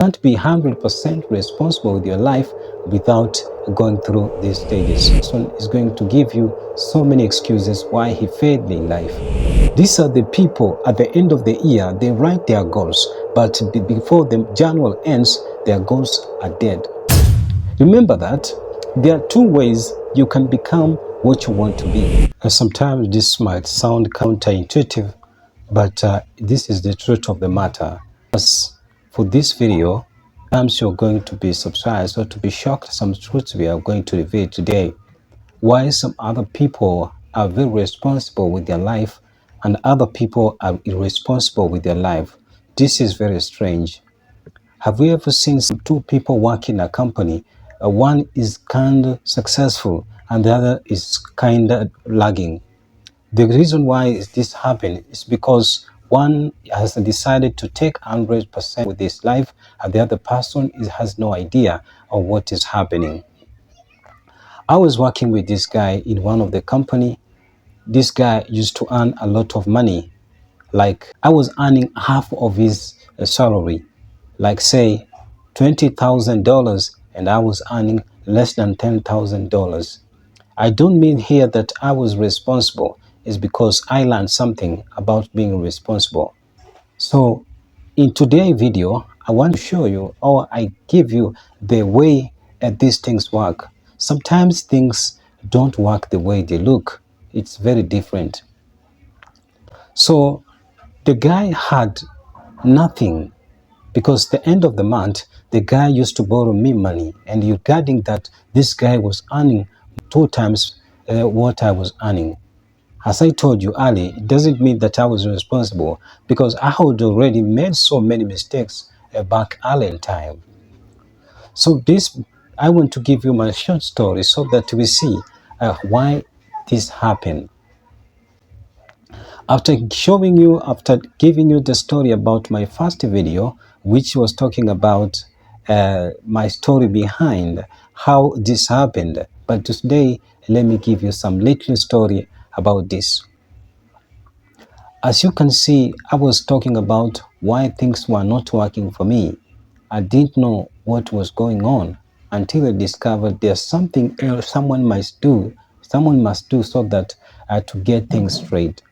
Can't be 100% responsible with your life without going through these stages. This one is going to give you so many excuses why he failed in life. These are the people at the end of the year, they write their goals, but before the January ends, their goals are dead. Remember that there are two ways you can become what you want to be. And sometimes this might sound counterintuitive, but this is the truth of the matter. As for this video, sometimes you're going to be surprised or to be shocked some truths we are going to reveal today. Why some other people are very responsible with their life and other people are irresponsible with their life. This is very strange. Have you ever seen two people working in a company? One is kind of successful and the other is kind of lagging. The reason why this happened is because one has decided to take 100% with his life and the other person has no idea of what is happening. I was working with this guy in one of the company. This guy used to earn a lot of money. Like I was earning half of his salary, like say $20,000, and I was earning less than $10,000. I don't mean here that I was responsible. It's because I learned something about being responsible. So in today's video, I want to show you or I give you the way these things work. Sometimes things don't work the way they look. It's very different. So the guy had nothing because the end of the month, the guy used to borrow me money, and regarding that, this guy was earning two times what I was earning. As I told you earlier, it doesn't mean that I was responsible because I had already made so many mistakes back early in time. So I want to give you my short story so that we see why this happened. After giving you the story about my first video, which was talking about my story behind how this happened. But today, let me give you some little story about this. As you can see, I was talking about why things were not working for me. I didn't know what was going on until I discovered there's something else someone must do so that to get things straight.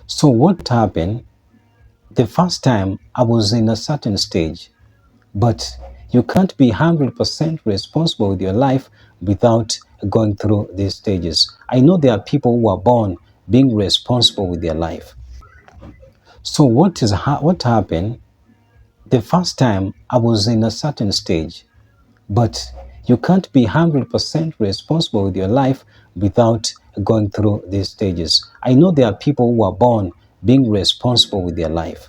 So what happened? The first time I was in a certain stage, but you can't be 100% responsible with your life without going through these stages. I know there are people who are born being responsible with their life. So what happened? The first time I was in a certain stage, but you can't be 100% responsible with your life without going through these stages. I know there are people who are born being responsible with their life.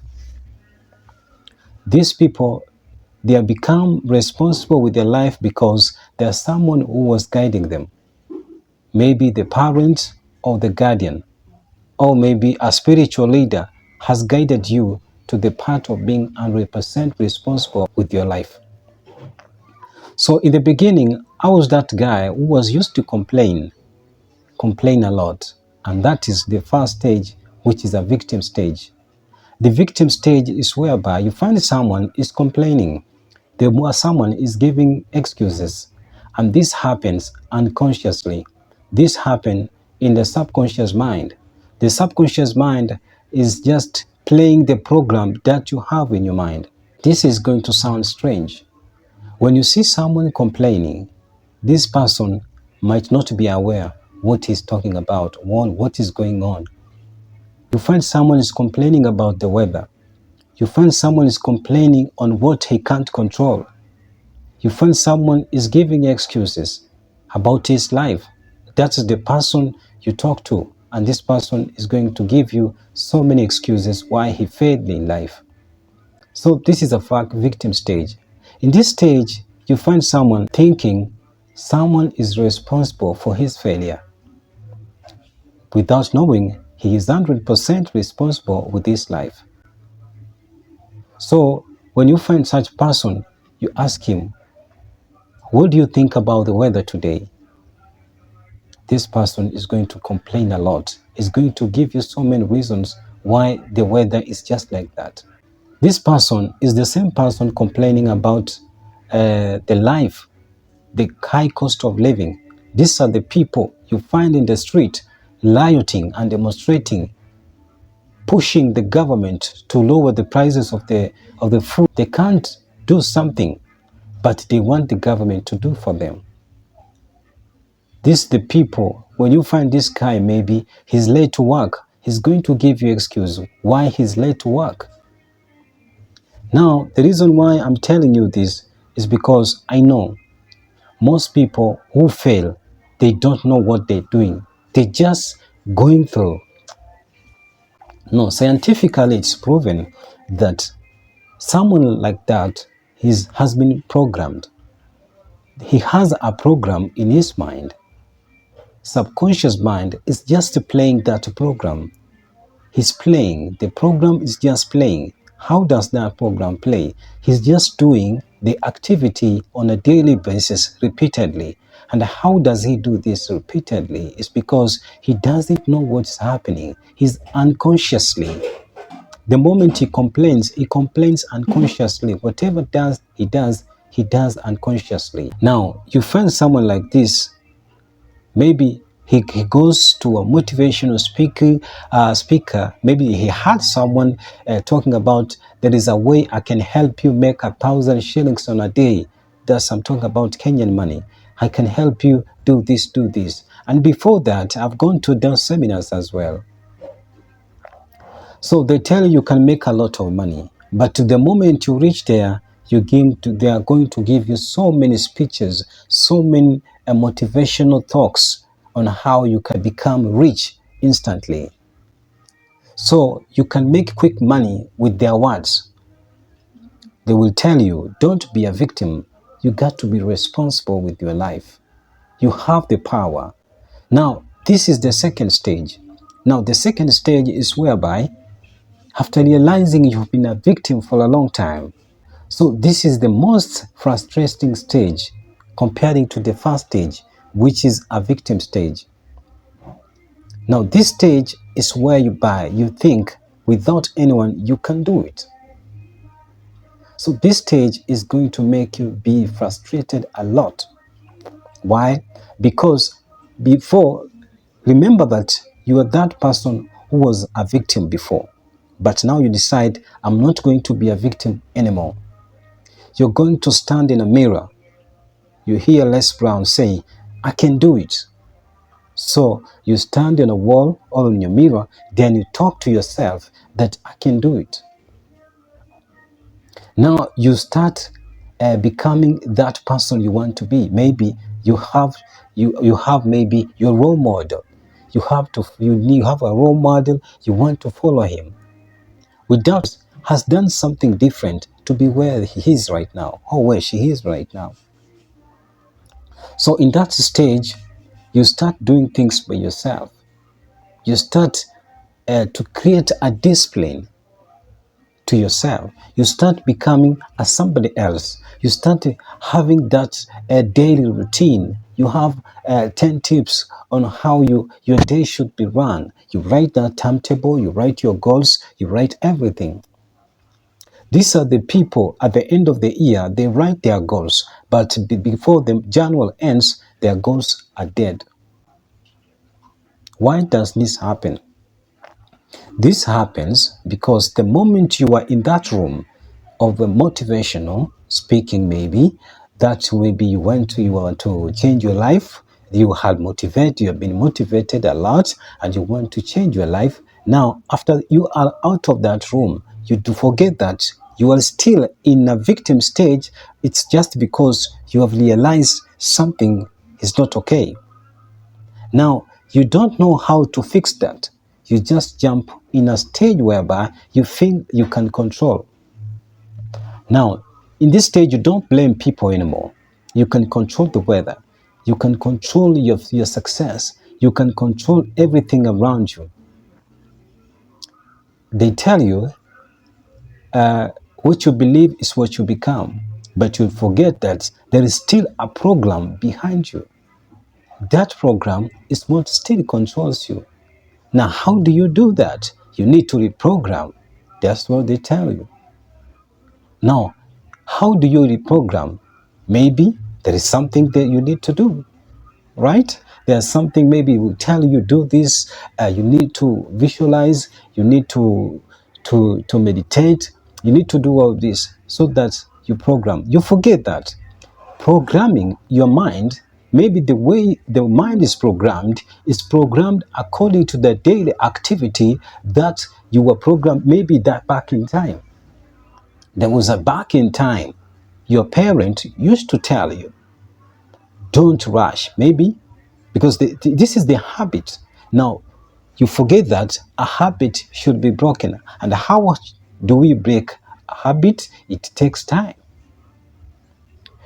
These people, they have become responsible with their life because there's someone who was guiding them. Maybe the parent or the guardian, or maybe a spiritual leader has guided you to the part of being 100% responsible with your life. So in the beginning, I was that guy who was used to complain a lot. And that is the first stage, which is a victim stage. The victim stage is whereby you find someone is complaining. The more someone is giving excuses. And this happens unconsciously. This happens in the subconscious mind. The subconscious mind is just playing the program that you have in your mind. This is going to sound strange. When you see someone complaining, this person might not be aware what he's talking about, what is going on. You find someone is complaining about the weather. You find someone is complaining on what he can't control. You find someone is giving excuses about his life. That is the person you talk to, and this person is going to give you so many excuses why he failed in life. So this is a victim stage. In this stage, you find someone thinking someone is responsible for his failure without knowing he is 100% responsible with his life. So when you find such person, you ask him, what do you think about the weather today? This person is going to complain a lot. He's going to give you so many reasons why the weather is just like that. This person is the same person complaining about the life, the high cost of living. These are the people you find in the street rioting and demonstrating, pushing the government to lower the prices of the food. They can't do something, but they want the government to do for them. These the people, when you find this guy, maybe he's late to work, he's going to give you excuse why he's late to work. Now, the reason why I'm telling you this is because I know most people who fail, they don't know what they're doing. They're just going through. No, scientifically it's proven that someone like that has been programmed. He has a program in his mind. Subconscious mind is just playing that program. He's playing. The program is just playing. How does that program play? He's just doing the activity on a daily basis repeatedly. And how does he do this repeatedly? It's because he doesn't know what's happening. He's unconsciously. The moment he complains unconsciously. Whatever he does unconsciously. Now, you find someone like this. Maybe he goes to a motivational speaker. Maybe he had someone talking about there is a way I can help you make 1,000 shillings on a day. That's I'm talking about Kenyan money. I can help you do this, do this. And before that, I've gone to those seminars as well. So they tell you can make a lot of money, but the moment you reach there, they are going to give you so many speeches, so many motivational talks on how you can become rich instantly. So you can make quick money with their words. They will tell you, don't be a victim. You got to be responsible with your life. You have the power. Now, this is the second stage. Now, the second stage is whereby after realizing you've been a victim for a long time. So this is the most frustrating stage comparing to the first stage, which is a victim stage. Now this stage is where you think without anyone you can do it. So this stage is going to make you be frustrated a lot. Why? Because before, remember that you are that person who was a victim before. But now you decide, I'm not going to be a victim anymore. You're going to stand in a mirror. You hear Les Brown say, I can do it. So you stand in a wall or in your mirror, then you talk to yourself that I can do it. Now you start becoming that person you want to be. Maybe you have maybe your role model. You have a role model, you want to follow him. Without has done something different to be where he is right now or where she is right now. So in that stage, you start doing things by yourself. You start to create a discipline to yourself. You start becoming a somebody else. You start having that daily routine. You have 10 tips on how your day should be run. You write that timetable, you write your goals, you write everything. These are the people at the end of the year, they write their goals, but before the January ends, their goals are dead. Why does this happen? This happens because the moment you are in that room of the motivational speaking, maybe that maybe you want to change your life, you have been motivated a lot and you want to change your life. Now, after you are out of that room, you do forget that you are still in a victim stage. It's just because you have realized something is not okay. Now, you don't know how to fix that. You just jump in a stage whereby you think you can control. Now, in this stage, you don't blame people anymore. You can control the weather. You can control your success. You can control everything around you. They tell you what you believe is what you become. But you forget that there is still a program behind you. That program is what still controls you. Now, how do you do that? You need to reprogram. That's what they tell you. Now, how do you reprogram? Maybe there is something that you need to do, right? There's something maybe will tell you do this. You need to visualize. You need to meditate. You need to do all this so that you program. You forget that programming your mind. Maybe the way the mind is programmed according to the daily activity that you were programmed. Maybe that back in time, there was a back in time. Your parent used to tell you, don't rush. Maybe because this is the habit. Now, you forget that a habit should be broken. And how do we break a habit? It takes time.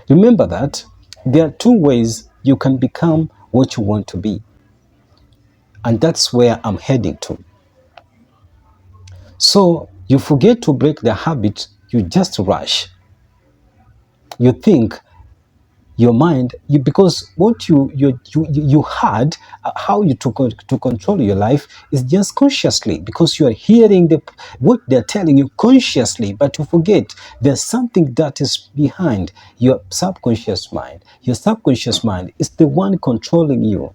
Remember that there are two ways you can become what you want to be. And that's where I'm heading to. So you forget to break the habit, you just rush. You think your mind, because what you had, how you to control your life is just consciously, because you are hearing what they're telling you consciously, but you forget there's something that is behind your subconscious mind. Your subconscious mind is the one controlling you.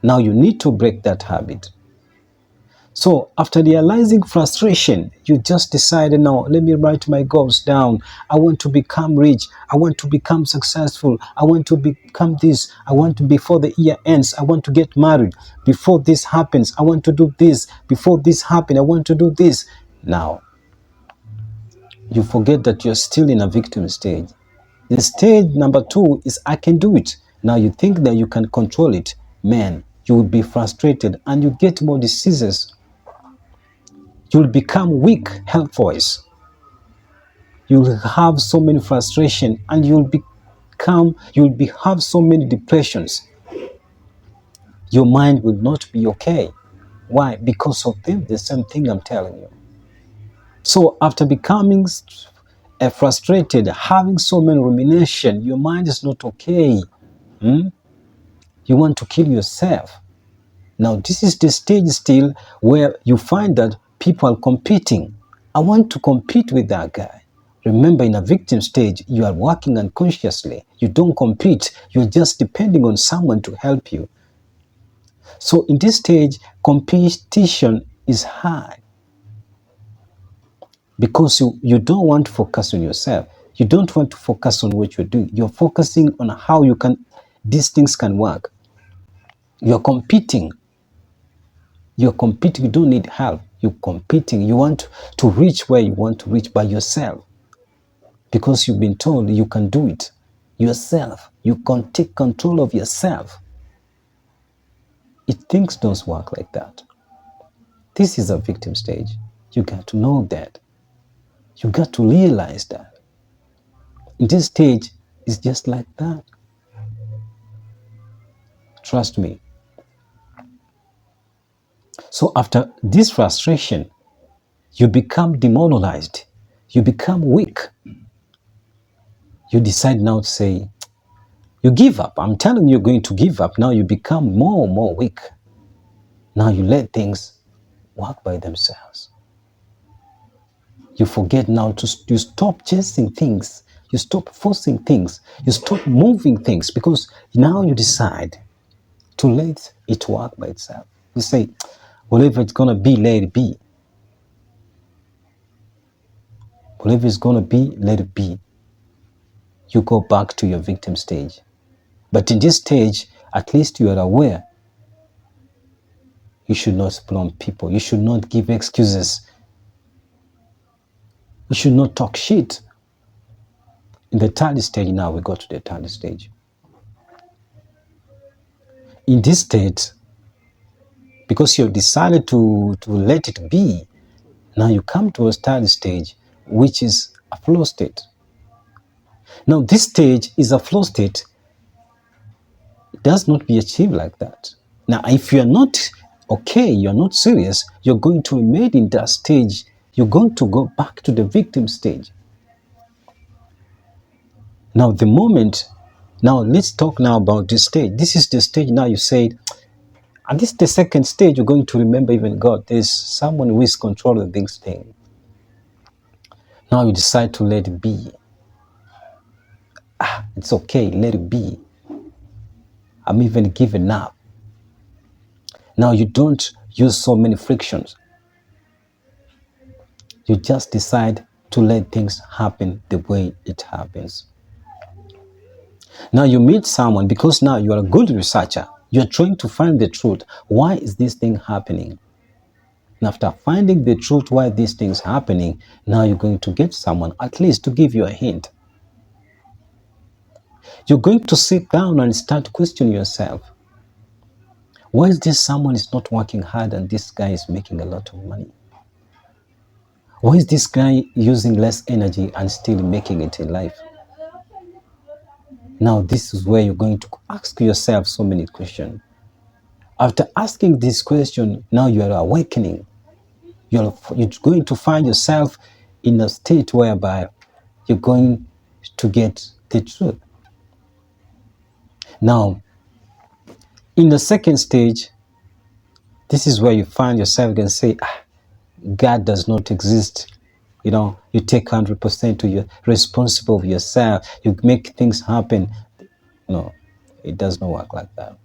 Now you need to break that habit. So after realizing frustration, you just decided, now let me write my goals down. I want to become rich. I want to become successful. I want to become this. I want to, before the year ends, I want to get married. Before this happens, I want to do this. Before this happens, I want to do this. Now, you forget that you're still in a victim stage. The stage number 2 is I can do it. Now you think that you can control it. Man, you will be frustrated and you get more diseases. You'll become weak health-wise. You'll have so many frustration and have so many depressions. Your mind will not be okay. Why? Because of the same thing I'm telling you. So after becoming frustrated, having so many rumination, your mind is not okay. You want to kill yourself. Now this is the stage still where you find that people are competing. I want to compete with that guy. Remember, in a victim stage, you are working unconsciously. You don't compete. You're just depending on someone to help you. So in this stage, competition is high because you don't want to focus on yourself. You don't want to focus on what you're doing. You're focusing on how these things can work. You're competing. You're competing. You don't need help. You're competing. You want to reach where you want to reach by yourself because you've been told you can do it yourself. You can take control of yourself. Things don't work like that. This is a victim stage. You got to know that. You got to realize that. In this stage, it's just like that. Trust me. So after this frustration, you become demoralized. You become weak. You decide now to say, you give up. I'm telling you, you're going to give up. Now you become more and more weak. Now you let things work by themselves. You forget now you stop chasing things. You stop forcing things. You stop moving things because now you decide to let it work by itself. You say, whatever it's going to be, let it be. Whatever it's going to be, let it be. You go back to your victim stage. But in this stage, at least you are aware. You should not blame people. You should not give excuses. You should not talk shit. In the third stage now, we go to the third stage. In this state, because you've decided to let it be, now you come to a third stage, which is a flow state. Now, this stage is a flow state. It does not be achieved like that. Now, if you're not okay, you're not serious, you're going to remain in that stage. You're going to go back to the victim stage. Now, now let's talk now about this stage. This is the stage now you said, and this is the second stage you're going to remember even God. There's someone who is controlling this thing. Now you decide to let it be. It's okay, let it be. I'm even giving up. Now you don't use so many frictions. You just decide to let things happen the way it happens. Now you meet someone because now you are a good researcher. You're trying to find the truth. Why is this thing happening? And after finding the truth why these things happening, now you're going to get someone at least to give you a hint. You're going to sit down and start questioning yourself. Why is this someone is not working hard and this guy is making a lot of money? Why is this guy using less energy and still making it in life? Now this is where you're going to ask yourself so many questions. After asking this question, now you are awakening. You're going to find yourself in a state whereby you're going to get the truth. Now, in the second stage, this is where you find yourself and say, God does not exist. You take 100% to you're responsible of yourself. You make things happen. No, it does not work like that.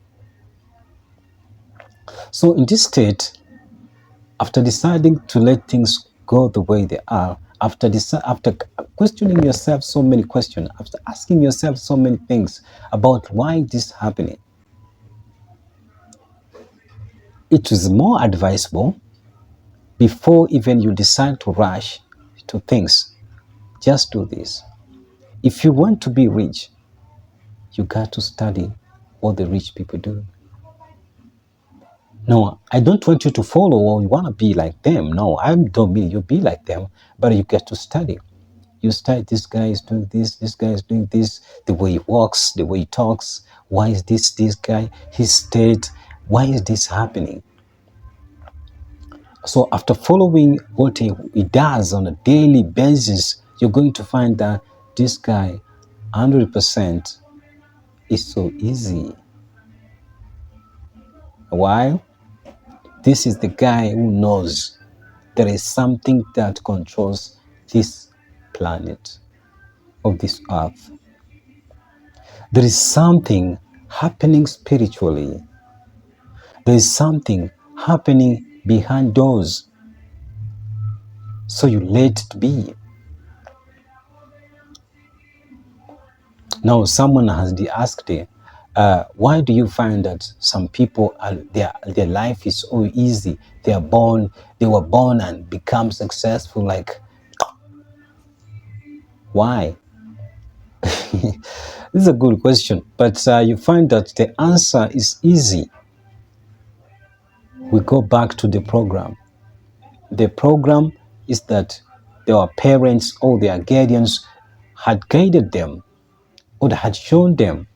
So in this state, after deciding to let things go the way they are, after questioning yourself so many questions, after asking yourself so many things about why this is happening, it is more advisable before even you decide to rush to things. Just do this. If you want to be rich, you got to study what the rich people do. No, I don't want you to follow or you want to be like them. No, I don't mean you be like them, but you get to study. You study, this guy is doing this guy is doing this, the way he walks, the way he talks. Why is this guy, his state, why is this happening? So after following what he does on a daily basis, you're going to find that this guy, 100%, is so easy. Why? This is the guy who knows there is something that controls this planet of this earth. There is something happening spiritually. There is something happening behind doors. So you let it be. Now someone has asked, why do you find that some people their life is so easy? They were born and become successful. Like, why? This is a good question, but you find that the answer is easy. We go back to the program. The program is that their parents or their guardians had guided them, or had shown them,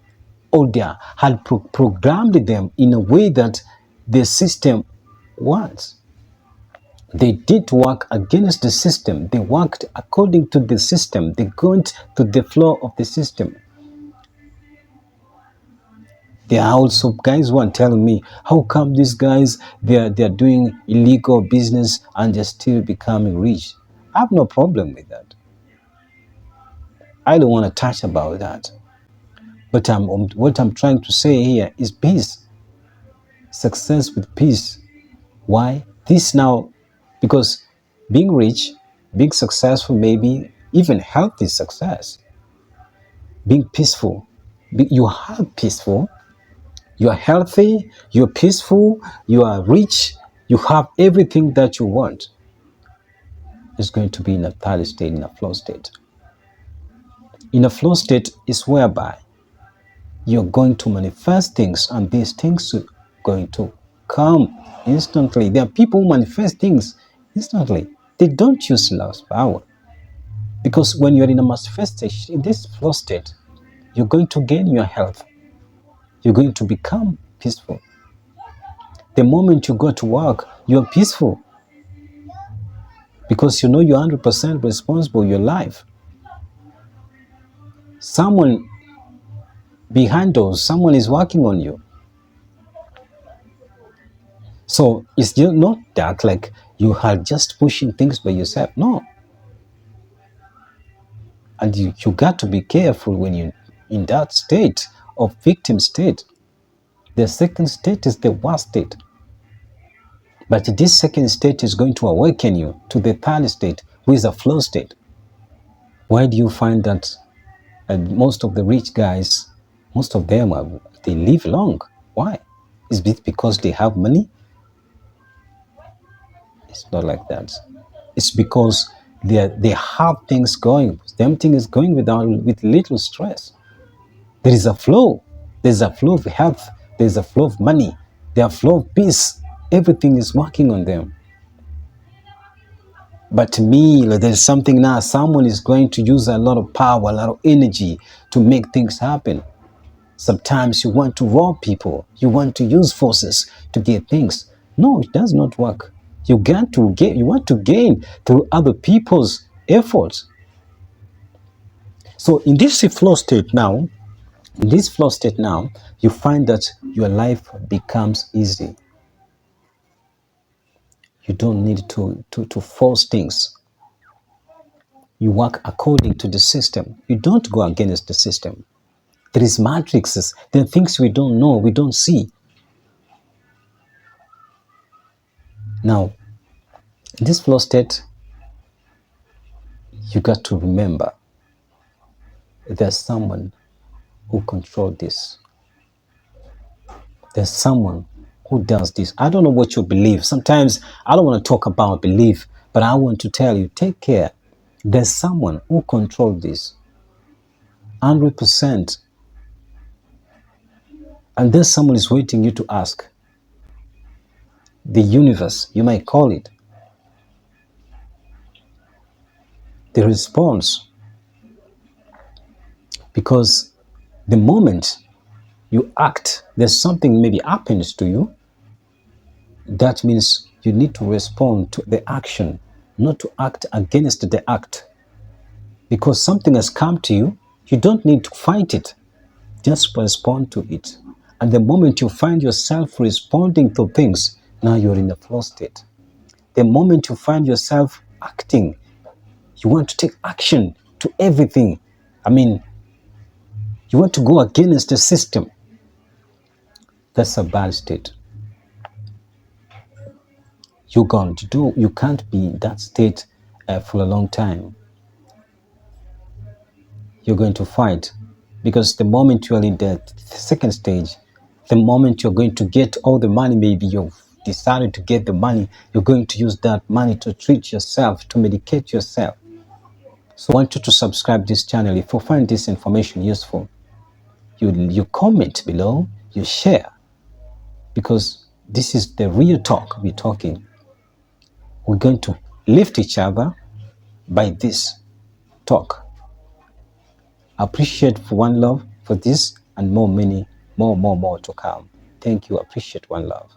or they had programmed them in a way that the system wants. They did work against the system. They worked according to the system. They went to the flow of the system. There are also guys who are telling me, how come these guys, they're doing illegal business and they're still becoming rich? I have no problem with that. I don't want to touch about that. But what I'm trying to say here is peace. Success with peace. Why? This now, because being rich, being successful, maybe even health is success. Being peaceful. You are peaceful. You are healthy, you're peaceful, you are rich, you have everything that you want. It's going to be in a third state, in a flow state. In a flow state is whereby you're going to manifest things and these things are going to come instantly. There are people who manifest things instantly. They don't use love's power. Because when you're in a manifestation, in this flow state, you're going to gain your health. You're going to become peaceful. The moment you go to work, you're peaceful because you know you're 100% responsible for your life. Someone behind those, someone is working on you. So it's not that like you are just pushing things by yourself. No. And you got to be careful when you in that state of victim state. The second state is the worst state. But this second state is going to awaken you to the third state, which is a flow state. Why do you find that most of the rich guys, most of them, they live long? Why? Is it because they have money? It's not like that. It's because they have things going. Everything is going with little stress. There is a flow. There's a flow of health. There's a flow of money. There's a flow of peace. Everything is working on them. But to me, there's something now. Someone is going to use a lot of power, a lot of energy to make things happen. Sometimes you want to rob people. You want to use forces to get things. No, it does not work. You want to gain through other people's efforts. So in this flow state now, you find that your life becomes easy. You don't need to force things. You work according to the system. You don't go against the system. There is matrices. There are things we don't know, we don't see. Now, in this flow state, you got to remember there's someone who controls this. There's someone who does this. I don't know what you believe. Sometimes I don't want to talk about belief, but I want to tell you, take care. There's someone who controls this 100%. And then someone is waiting you to ask. The universe, you might call it. The response. Because the moment you act, there's something maybe happens to you. That means you need to respond to the action, not to act against the act. Because something has come to you, you don't need to fight it. Just respond to it. And the moment you find yourself responding to things, now you're in a flow state. The moment you find yourself acting, you want to take action to everything. You want to go against the system. That's a bad state. You can't be in that state for a long time. You're going to fight, because the moment you are in the second stage, the moment you're going to get all the money, maybe you've decided to get the money, you're going to use that money to treat yourself, to medicate yourself. So I want you to subscribe this channel. If you find this information useful, you comment below, you share, because this is the real talk we're talking. We're going to lift each other by this talk. Appreciate for one love for this and more to come. Thank you. Appreciate one love.